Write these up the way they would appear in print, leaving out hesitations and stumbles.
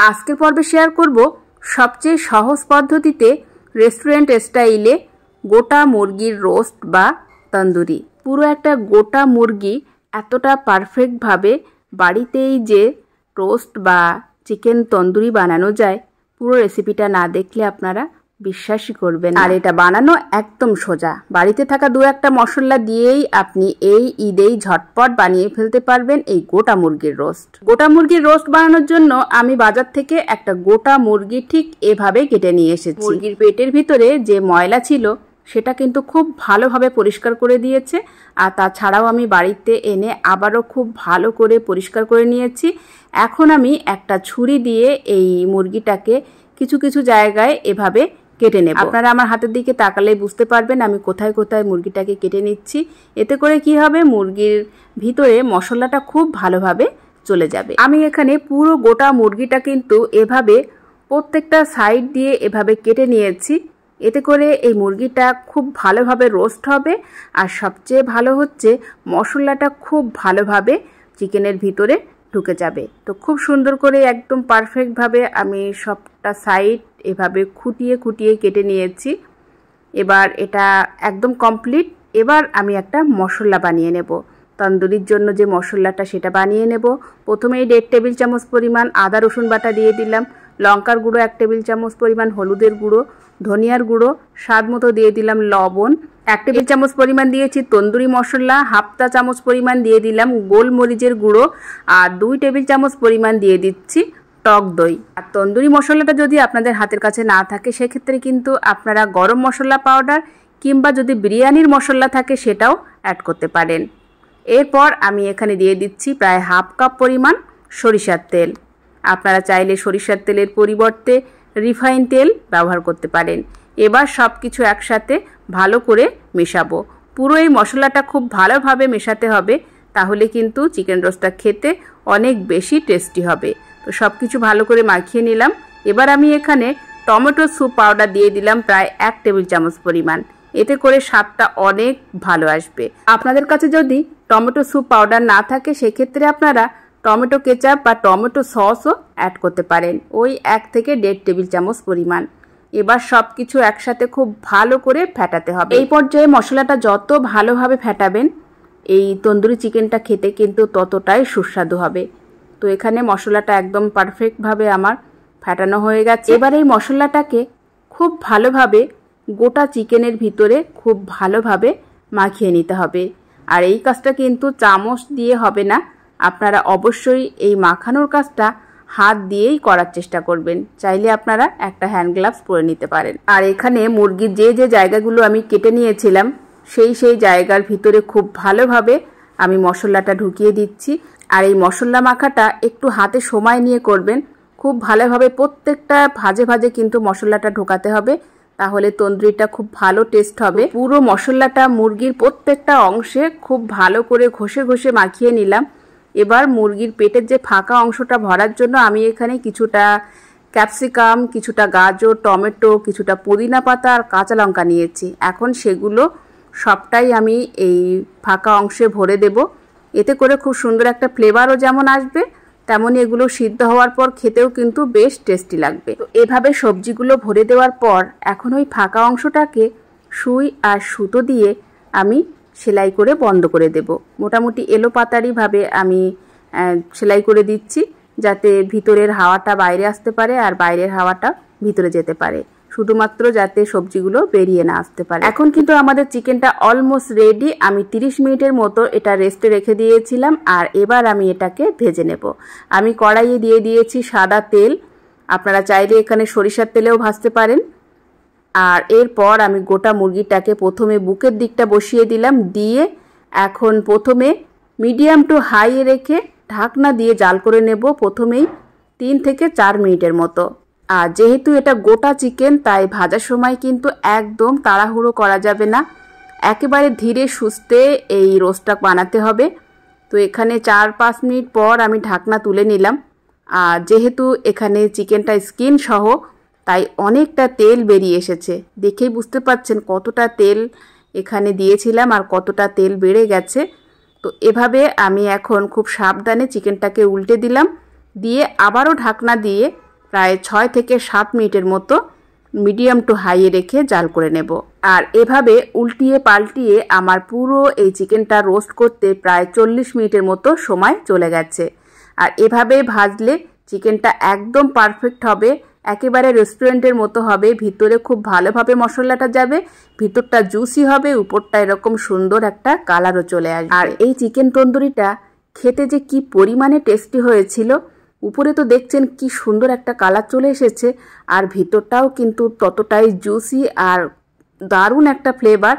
আজকের পর্বে শেয়ার করব সবচেয়ে সহজ পদ্ধতিতে রেস্টুরেন্ট স্টাইলে গোটা মুরগির রোস্ট বা তন্দুরি। পুরো একটা গোটা মুরগি এতটা পারফেক্টভাবে বাড়িতেই যে রোস্ট বা চিকেন তন্দুরি বানানো যায়, পুরো রেসিপিটা না দেখলে আপনারা বিশ্বাসই করবেন। আর এটা বানানো একদম সোজা। বাড়িতে থাকা দু একটা মশলা দিয়েই আপনি এই ঈদেই ঝটপট বানিয়ে ফেলতে পারবেন এই গোটা মুরগির রোস্ট। গোটা মুরগির রোস্ট বানানোর জন্য আমি বাজার থেকে একটা গোটা মুরগি ঠিক এভাবে কেটে নিয়ে এসেছি। মুরগির পেটের ভিতরে যে ময়লা ছিল সেটা কিন্তু খুব ভালোভাবে পরিষ্কার করে দিয়েছে। আর তাছাড়াও আমি বাড়িতে এনে আবারও খুব ভালো করে পরিষ্কার করে নিয়েছি। এখন আমি একটা ছুরি দিয়ে এই মুরগিটাকে কিছু কিছু জায়গায় এভাবে কেটে নেব। আপনারা আমার হাতের দিকে তাকালেই বুঝতে পারবেন আমি কোথায় কোথায় মুরগিটাকে কেটে নিচ্ছি। এতে করে কি হবে, মুরগির ভিতরে মশলাটা খুব ভালোভাবে চলে যাবে। আমি এখানে পুরো গোটা মুরগিটা কিন্তু এভাবে প্রত্যেকটা সাইড দিয়ে এভাবে কেটে নিয়েছি। এতে করে এই মুরগিটা খুব ভালোভাবে রোস্ট হবে। আর সবচেয়ে ভালো হচ্ছে মশলাটা খুব ভালোভাবে চিকেনের ভিতরে ঢুকে যাবে। তো খুব সুন্দর করে একদম পারফেক্টভাবে আমি সবটা সাইড এভাবে খুঁটিয়ে খুঁটিয়ে কেটে নিয়েছি। এবার এটা একদম কমপ্লিট। এবার আমি একটা মশলা বানিয়ে নেব। তন্দুরির জন্য যে মশলাটা সেটা বানিয়ে নেব। প্রথমেই 1.5 টেবিল চামচ পরিমাণ আদা রসুন বাটা দিয়ে দিলাম, লঙ্কার গুঁড়ো 1 টেবিল চামচ পরিমাণ, হলুদের গুঁড়ো, ধনিয়ার গুঁড়ো, স্বাদ মতো দিয়ে দিলাম লবণ, 1 টেবিল চামচ পরিমাণ দিয়েছি তন্দুরি মশলা, হাফ চা চামচ পরিমাণ দিয়ে দিলাম গোলমরিচের গুঁড়ো, আর 2 টেবিল চামচ পরিমাণ দিয়ে দিচ্ছি টক দই। আর তন্দুরি মশলাটা যদি আপনাদের হাতের কাছে না থাকে সেক্ষেত্রে কিন্তু আপনারা গরম মশলা পাউডার কিংবা যদি বিরিয়ানির মশলা থাকে সেটাও অ্যাড করতে পারেন। এরপর আমি এখানে দিয়ে দিচ্ছি প্রায় হাফ কাপ পরিমাণ সরিষার তেল। আপনারা চাইলে সরিষার তেলের পরিবর্তে রিফাইন তেল ব্যবহার করতে পারেন। এবার সব কিছু একসাথে ভালো করে মেশাবো। পুরো এই মশলাটা খুব ভালোভাবে মেশাতে হবে, তাহলে কিন্তু চিকেন রোস্টটা খেতে অনেক বেশি টেস্টি হবে। তো সব কিছু ভালো করে মাখিয়ে নিলাম। এবার আমি এখানে টমেটো স্যুপ পাউডার দিয়ে দিলাম প্রায় 1 টেবিল চামচ পরিমাণ। এতে করে স্বাদটা অনেক ভালো আসবে। আপনাদের কাছে যদি টমেটো স্যুপ পাউডার না থাকে সেক্ষেত্রে আপনারা টমেটো কেচাপ বা টমেটো সসও অ্যাড করতে পারেন, ওই 1 থেকে 1.5 টেবিল চামচ পরিমাণ। এবার সব কিছু একসাথে খুব ভালো করে ফেটাতে হবে। এই পর্যায়ে মশলাটা যত ভালোভাবে ফেটাবেন এই তন্দুরি চিকেনটা খেতে কিন্তু ততটাই সুস্বাদু হবে। তো এখানে মশলাটা একদম পারফেক্টভাবে আমার ফেটানো হয়ে গেছে। এবার এই মশলাটাকে খুব ভালোভাবে গোটা চিকেনের ভিতরে খুব ভালোভাবে মাখিয়ে নিতে হবে। আর এই কাজটা কিন্তু চামচ দিয়ে হবে না, আপনারা অবশ্যই এই মাখানোর কাজটা হাত দিয়েই করার চেষ্টা করবেন। চাইলে আপনারা একটা হ্যান্ড গ্লাভস পরে নিতে পারেন। আর এখানে মুরগির যে যে জায়গাগুলো আমি কেটে নিয়েছিলাম সেই জায়গার ভিতরে খুব ভালোভাবে আমি মশলাটা ঢুকিয়ে দিচ্ছি। আর এই মশলা মাখাটা একটু হাতে সময় নিয়ে করবেন। খুব ভালোভাবে প্রত্যেকটা ভাজে ভাজে কিন্তু মশলাটা ঢোকাতে হবে, তাহলে তন্দুরিটা খুব ভালো টেস্ট হবে। পুরো মশলাটা মুরগির প্রত্যেকটা অংশে খুব ভালো করে ঘষে ঘষে মাখিয়ে নিলাম। এবার মুরগির পেটের যে ফাঁকা অংশটা ভরার জন্য আমি এখানে কিছুটা ক্যাপসিকাম, কিছুটা গাজর, টমেটো, কিছুটা পুদিনা পাতা আর কাঁচা লঙ্কা নিয়েছি। এখন সেগুলো সবটাই আমি এই ফাঁকা অংশে ভরে দেব। এতে করে খুব সুন্দর একটা ফ্লেভারও যেমন আসবে, তেমনই এগুলো সিদ্ধ হওয়ার পর খেতেও কিন্তু বেশ টেস্টি লাগবে। তো এভাবে সবজিগুলো ভরে দেওয়ার পর এখন ওই ফাঁকা অংশটাকে সুই আর সুতো দিয়ে আমি সেলাই করে বন্ধ করে দেব। মোটামুটি এলোপাতাড়িভাবে আমি সেলাই করে দিচ্ছি, যাতে ভিতরের হাওয়াটা বাইরে আসতে পারে আর বাইরের হাওয়াটা ভিতরে যেতে পারে, শুধুমাত্র যাতে সবজিগুলো বেরিয়ে না আসতে পারে। এখন কিন্তু আমাদের চিকেনটা অলমোস্ট রেডি। আমি 30 মিনিটের মতো এটা রেস্টে রেখে দিয়েছিলাম। আর এবার আমি এটাকে ভেজে নেব। আমি কড়াইয়ে দিয়ে দিয়েছি সাদা তেল, আপনারা চাইলে এখানে সরিষার তেলেও ভাজতে পারেন। আর এরপর আমি গোটা মুরগিটাকে প্রথমে বুকের দিকটা বসিয়ে দিলাম, দিয়ে এখন প্রথমে মিডিয়াম টু হাই রেখে ঢাকনা দিয়ে জাল করে নেব প্রথমেই 3 থেকে 4 মিনিটের মতো। আর যেহেতু এটা গোটা চিকেন তাই ভাজার সময় কিন্তু একদম তাড়াহুড়ো করা যাবে না, একেবারে ধীরে সুস্থে এই রোস্টটা বানাতে হবে। তো এখানে 4-5 মিনিট পর আমি ঢাকনা তুলে নিলাম। আর যেহেতু এখানে চিকেনটা স্কিন সহ তাই অনেকটা তেল বেরিয়ে এসেছে, দেখেই বুঝতে পারছেন কতটা তেল এখানে দিয়েছিলাম আর কতটা তেল বেড়ে গেছে। তো এভাবে আমি এখন খুব সাবধানে চিকেনটাকে উল্টে দিলাম, দিয়ে আবারও ঢাকনা দিয়ে প্রায় 6 থেকে 7 মিনিটের মতো মিডিয়াম টু হাইয়ে রেখে জাল করে নেব। আর এভাবে উল্টিয়ে পাল্টিয়ে আমার পুরো এই চিকেনটা রোস্ট করতে প্রায় 40 মিনিটের মতো সময় চলে গেছে। আর এভাবে ভাজলে চিকেনটা একদম পারফেক্ট হবে, একেবারে রেস্টুরেন্টের মতো হবে। ভিতরে খুব ভালোভাবে মশলাটা যাবে, ভিতরটা জুসি হবে, উপরটা এরকম সুন্দর একটা কালারও চলে আসবে। আর এই চিকেন তন্দুরিটা খেতে যে কি পরিমাণে টেস্টি হয়েছিল, উপরে তো দেখছেন কি সুন্দর একটা কালার চলে এসেছে, আর ভিতরটাও কিন্তু ততটাই জুসি আর দারুণ একটা ফ্লেভার,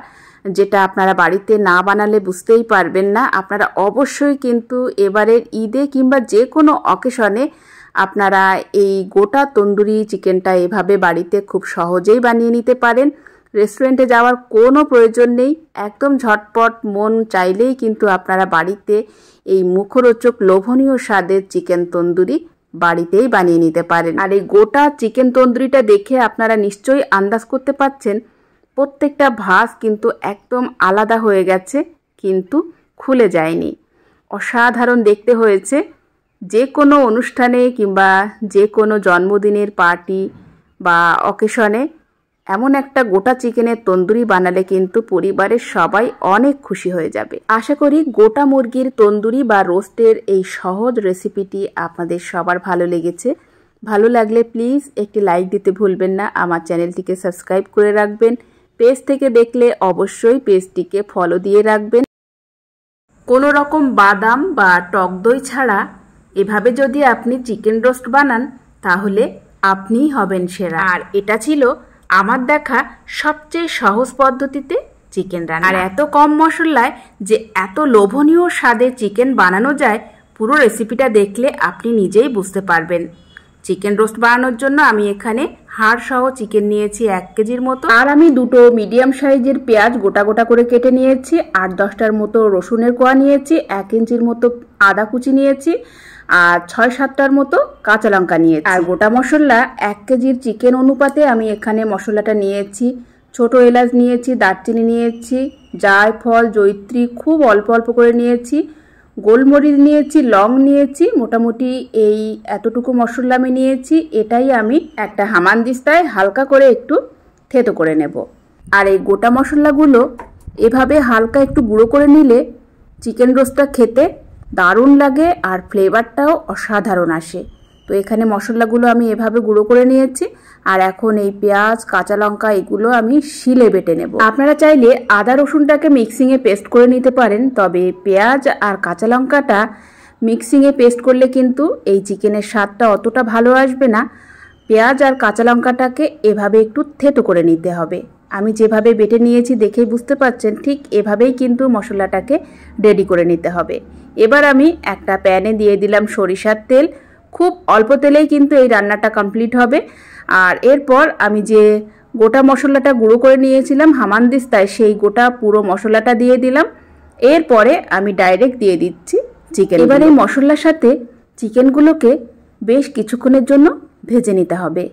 যেটা আপনারা বাড়িতে না বানালে বুঝতেই পারবেন না। আপনারা অবশ্যই কিন্তু এবারের ঈদে কিংবা যে কোনো অকেশনে আপনারা এই গোটা তন্দুরি চিকেনটা এভাবে বাড়িতে খুব সহজেই বানিয়ে নিতে পারেন। রেস্টুরেন্টে যাওয়ার কোনো প্রয়োজন নেই, একদম ঝটপট মন চাইলেই কিন্তু আপনারা বাড়িতে এই মুখরোচক লোভনীয় স্বাদের চিকেন তন্দুরি বাড়িতেই বানিয়ে নিতে পারেন। আর এই গোটা চিকেন তন্দুরিটা দেখে আপনারা নিশ্চয়ই আন্দাজ করতে পারছেন প্রত্যেকটা ভাঁজ কিন্তু একদম আলাদা হয়ে গেছে, কিন্তু খুলে যায়নি। অসাধারণ দেখতে হয়েছে। যে কোনো অনুষ্ঠানে কিংবা যে কোনো জন্মদিনের পার্টি বা অকেশনে এমন একটা গোটা চিকেনের তন্দুরি বানালে কিন্তু পরিবারের সবাই অনেক খুশি হয়ে যাবে। আশা করি গোটা মুরগির তন্দুরি বা রোস্টের এই সহজ রেসিপিটি আপনাদের সবার ভালো লেগেছে। ভালো লাগলে প্লিজ একটি লাইক দিতে ভুলবেন না, আমার চ্যানেলটিকে সাবস্ক্রাইব করে রাখবেন। পেজ থেকে দেখলে অবশ্যই পেজটিকে ফলো দিয়ে রাখবেন। কোনো রকম বাদাম বা টক দই ছাড়া এভাবে যদি আপনি চিকেন রোস্ট বানান তাহলে আপনিই হবেন সেরা। আর এটা ছিল আমার দেখা সবচেয়ে সহজ পদ্ধতিতে চিকেন রান্না, আর এত কম মশলায় যে এত লোভনীয় স্বাদের চিকেন বানানো যায়, পুরো রেসিপিটা দেখলে আপনি নিজেই বুঝতে পারবেন। চিকেন রোস্ট বানানোর জন্য আমি এখানে হাড় সহ চিকেন নিয়েছি 1 কেজির মতো, আর আমি 2 মিডিয়াম সাইজের পেঁয়াজ গোটা গোটা করে কেটে নিয়েছি, 8-10টার মতো রসুনের কোয়া নিয়েছি, 1 ইঞ্চির মতো আদা কুচি নিয়েছি, আর 6-7টার মতো কাঁচা লঙ্কা নিয়েছি। আর গোটা মশলা 1 কেজির চিকেন অনুপাতে আমি এখানে মশলাটা নিয়েছি। ছোট এলাচ নিয়েছি, দারচিনি নিয়েছি, জায়ফল, জয়িত্রী খুব অল্প অল্প করে নিয়েছি, গোলমরিচ নিয়েছি, লং নিয়েছি, মোটামুটি এই এতটুকু মশলা আমি নিয়েছি। এটাই আমি একটা হামানদিস্তায় হালকা করে একটু থেতো করে নেব। আর এই গোটা মশলাগুলো এভাবে হালকা একটু গুঁড়ো করে নিলে চিকেন রোস্টটা খেতে দারুণ লাগে আর ফ্লেভারটাও অসাধারণ আসে। তো এখানে মশলাগুলো আমি এভাবে গুঁড়ো করে নিয়েছি, আর এখন এই পেঁয়াজ, কাঁচা লঙ্কা এগুলো আমি শিলে বেটে নেব। আপনারা চাইলে আদা রসুনটাকে মিক্সিংয়ে পেস্ট করে নিতে পারেন, তবে পেঁয়াজ আর কাঁচা লঙ্কাটা মিক্সিংয়ে পেস্ট করলে কিন্তু এই চিকেনের স্বাদটা অতটা ভালো আসবে না। পেঁয়াজ আর কাঁচা লঙ্কাটাকে এভাবে একটু থেতো করে নিতে হবে। আমি যেভাবে বেটে নিয়েছি দেখেই বুঝতে পারছেন, ঠিক এভাবেই কিন্তু মশলাটাকে রেডি করে নিতে হবে। এবার আমি একটা প্যানে দিয়ে দিলাম সরিষার তেল। খুব অল্প তেলেই কিন্তু এই রান্নাটা কমপ্লিট হবে। আর এরপর আমি যে গোটা মশলাটা গুঁড়ো করে নিয়েছিলাম হামানদিস্তায়, সেই গোটা পুরো মশলাটা দিয়ে দিলাম। এরপরে আমি ডাইরেক্ট দিয়ে দিচ্ছি চিকেন। এবার এই মশলার সাথে চিকেনগুলোকে বেশ কিছুক্ষণের জন্য ভেজে নিতে হবে।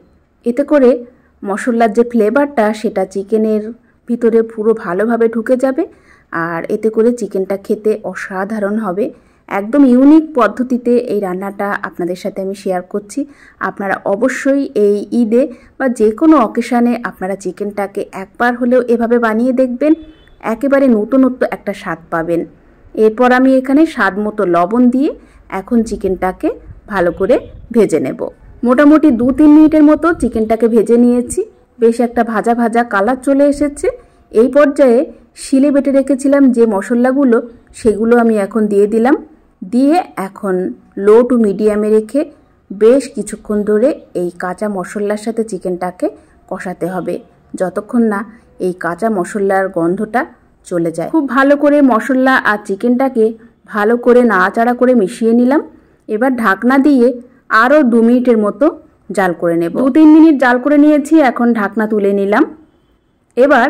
এতে করে মশলার যে ফ্লেভারটা সেটা চিকেনের ভিতরে পুরো ভালোভাবে ঢুকে যাবে, আর এতে করে চিকেনটা খেতে অসাধারণ হবে। একদম ইউনিক পদ্ধতিতে এই রান্নাটা আপনাদের সাথে আমি শেয়ার করছি। আপনারা অবশ্যই এই ঈদে বা যে কোনো অকেশানে আপনারা চিকেনটাকে একবার হলেও এভাবে বানিয়ে দেখবেন, একেবারে নতুনত্ব একটা স্বাদ পাবেন। এরপর আমি এখানে স্বাদ মতো লবণ দিয়ে এখন চিকেনটাকে ভালো করে ভেজে নেব। মোটামুটি 2-3 মিনিটের মতো চিকেনটাকে ভেজে নিয়েছি। বেশ একটা ভাজা ভাজা কালার চলে এসেছে। এই পর্যায়ে শিলে বেটে রেখেছিলাম যে মশলাগুলো, সেগুলো আমি এখন দিয়ে দিলাম। দিয়ে এখন লো টু মিডিয়ামে রেখে বেশ কিছুক্ষণ ধরে এই কাঁচা মশলার সাথে চিকেনটাকে কষাতে হবে, যতক্ষণ না এই কাঁচা মশলার গন্ধটা চলে যায়। খুব ভালো করে মশলা আর চিকেনটাকে ভালো করে নাড়াচাড়া করে মিশিয়ে নিলাম। এবার ঢাকনা দিয়ে আরও 2 মিনিটের মতো জাল করে নেব। 2-3 মিনিট জাল করে নিয়েছি, এখন ঢাকনা তুলে নিলাম। এবার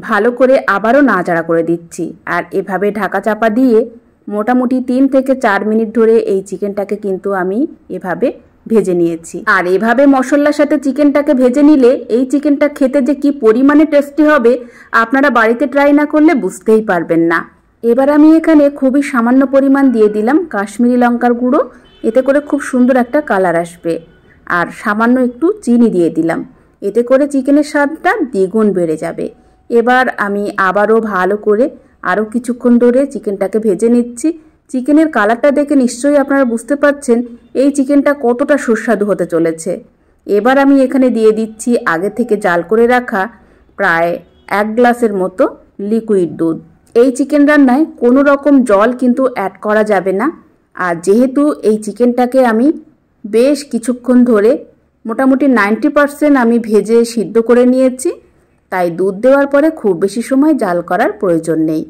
ভালো করে আবারও নাড়াচাড়া করে দিচ্ছি, আর এভাবে ঢাকা চাপা দিয়ে মোটামুটি 3 থেকে 4 মিনিট ধরে এই চিকেনটাকে কিন্তু আমি এভাবে ভেজে নিয়েছি। আর এভাবে মশলার সাথে চিকেনটাকে ভেজে নিলে এই চিকেনটা খেতে যে কি পরিমাণে টেস্টি হবে আপনারা বাড়িতে ট্রাই না করলে বুঝতেই পারবেন না। এবার আমি এখানে খুবই সামান্য পরিমাণ দিয়ে দিলাম কাশ্মীরি লঙ্কার গুঁড়ো, এতে করে খুব সুন্দর একটা কালার আসবে। আর সামান্য একটু চিনি দিয়ে দিলাম। এতে করে চিকেনের স্বাদটা দ্বিগুণ বেড়ে যাবে। এবার আমি আবারও ভালো করে আরও কিছুক্ষণ ধরে চিকেনটাকে ভেজে নিচ্ছি। চিকেনের কালারটা দেখে নিশ্চয়ই আপনারা বুঝতে পারছেন এই চিকেনটা কতটা সুস্বাদু হতে চলেছে। এবার আমি এখানে দিয়ে দিচ্ছি আগে থেকে জাল করে রাখা প্রায় 1 গ্লাসের মতো লিকুইড দুধ। এই চিকেন রান্নায় কোনো রকম জল কিন্তু অ্যাড করা যাবে না। আর যেহেতু এই চিকেনটাকে আমি বেশ কিছুক্ষণ ধরে মোটামুটি 90% আমি ভেজে সিদ্ধ করে নিয়েছি, তাই দুধ দেওয়ার পরে খুব বেশি সময় জাল করার প্রয়োজন নেই।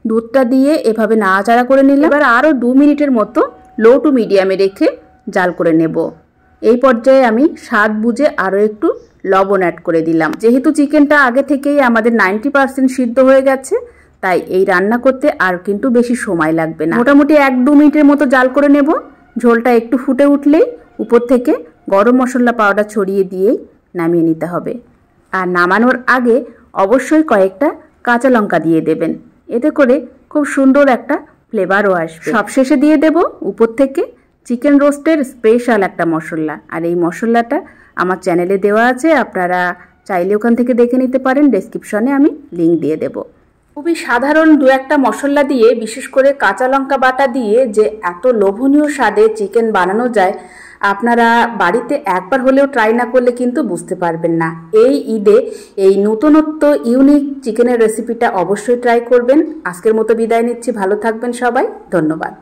দুধটা দিয়ে এভাবে নাড়াচাড়া করে নিলাম। এবার আরও 2 মিনিটের মতো লো টু মিডিয়ামে রেখে জাল করে নেব। এই পর্যায়ে আমি স্বাদ বুঝে আরও একটু লবণ অ্যাড করে দিলাম। যেহেতু চিকেনটা আগে থেকেই আমাদের 90% সিদ্ধ হয়ে গেছে, তাই এই রান্না করতে আর কিন্তু বেশি সময় লাগবে না। মোটামুটি 1-2 মিনিটের মতো জাল করে নেব। ঝোলটা একটু ফুটে উঠলেই উপর থেকে গরম মশলা পাউডার ছড়িয়ে দিয়েই নামিয়ে নিতে হবে। আর নামানোর আগে অবশ্যই কয়েকটা কাঁচা লঙ্কা দিয়ে দেবেন, এতে করে খুব সুন্দর একটা ফ্লেভারও আসবে। সবশেষে দিয়ে দেব উপর থেকে চিকেন রোস্টের স্পেশাল একটা মশলা। আর এই মশলাটা আমার চ্যানেলে দেওয়া আছে, আপনারা চাইলে ওখান থেকে দেখে নিতে পারেন। ডেসক্রিপশনে আমি লিঙ্ক দিয়ে দেব। খুবই সাধারণ 2-1টা মশলা দিয়ে, বিশেষ করে কাঁচা লঙ্কা বাটা দিয়ে যে এত লোভনীয় স্বাদে চিকেন বানানো যায়, আপনারা বাড়িতে একবার হলেও ট্রাই না করলে কিন্তু বুঝতে পারবেন না। এই ঈদে এই নতুনত্ব ইউনিক চিকেনের রেসিপিটা অবশ্যই ট্রাই করবেন। আজকের মতো বিদায় নিচ্ছি, ভালো থাকবেন সবাই, ধন্যবাদ।